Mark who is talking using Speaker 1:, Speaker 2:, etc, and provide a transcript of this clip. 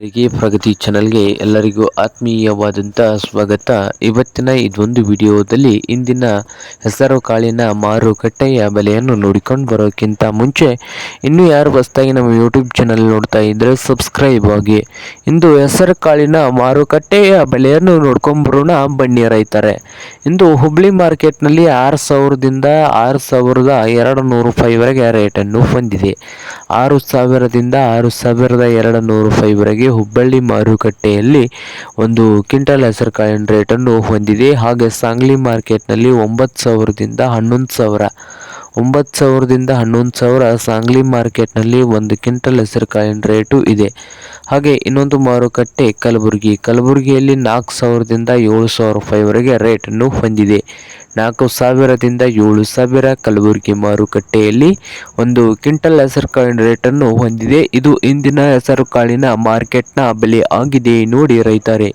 Speaker 1: ಪ್ರಗತಿ ಚಾನಲ್ಗೆ ಎಲ್ಲರಿಗೂ ಆತ್ಮೀಯವಾದಂಥ ಸ್ವಾಗತ. ಇವತ್ತಿನ ಇದೊಂದು ವಿಡಿಯೋದಲ್ಲಿ ಇಂದಿನ ಹೆಸರು ಕಾಳಿನ ಮಾರುಕಟ್ಟೆಯ ಬೆಲೆಯನ್ನು ನೋಡಿಕೊಂಡು ಬರೋಕ್ಕಿಂತ ಮುಂಚೆ ಇನ್ನೂ ಯಾರು ಹೊಸದಾಗಿ ನಮ್ಮ ಯೂಟ್ಯೂಬ್ ಚಾನಲ್ ನೋಡ್ತಾ ಇದ್ದರೆ ಸಬ್ಸ್ಕ್ರೈಬ್ ಆಗಿ. ಇಂದು ಹೆಸರು ಕಾಳಿನ ಮಾರುಕಟ್ಟೆಯ ಬೆಲೆಯನ್ನು ನೋಡ್ಕೊಂಡು ಬರೋಣ ಬನ್ನಿ ರೈತರೆ. ಇಂದು ಹುಬ್ಳಿ ಮಾರ್ಕೆಟ್ನಲ್ಲಿ 6,000ದಿಂದ 6,200 ರೂಪಾಯಿವರೆಗೆ ರೇಟನ್ನು ಹೊಂದಿದೆ. 6,000ದಿಂದ 6,200 ರೂಪಾಯಿವರೆಗೆ ಹುಬ್ಬಳ್ಳಿ ಮಾರುಕಟ್ಟೆಯಲ್ಲಿ ಒಂದು ಕ್ವಿಂಟಲ್ ಹೆಸರುಕಾಳಿನ ರೇಟನ್ನು ಹೊಂದಿದೆ. ಹಾಗೆ ಸಾಂಗ್ಲಿ ಮಾರ್ಕೆಟ್ನಲ್ಲಿ 9,000ದಿಂದ 11,000 9,000ದಿಂದ 11,000 ಸಾಂಗ್ಲಿ ಮಾರ್ಕೆಟ್ನಲ್ಲಿ ಒಂದು ಕ್ವಿಂಟಲ್ ಹೆಸರುಕಾಳಿನ ರೇಟು ಇದೆ. ಹಾಗೆ ಇನ್ನೊಂದು ಮಾರುಕಟ್ಟೆ ಕಲಬುರಗಿಯಲ್ಲಿ 4,000ದಿಂದ 7,000 ರೂಪಾಯಿವರೆಗೆ ರೇಟನ್ನು ಹೊಂದಿದೆ. 4,000ದಿಂದ 7,000 ಕಲಬುರಗಿ ಮಾರುಕಟ್ಟೆಯಲ್ಲಿ ಒಂದು ಕ್ವಿಂಟಲ್ ಹೆಸರುಕಾಳಿನ ರೇಟನ್ನು ಹೊಂದಿದೆ. ಇದು ಇಂದಿನ ಹೆಸರುಕಾಳಿನ ಮಾರ್ಕೆಟ್ನ ಬೆಲೆ ಆಗಿದೆ ನೋಡಿ ರೈತರೇ.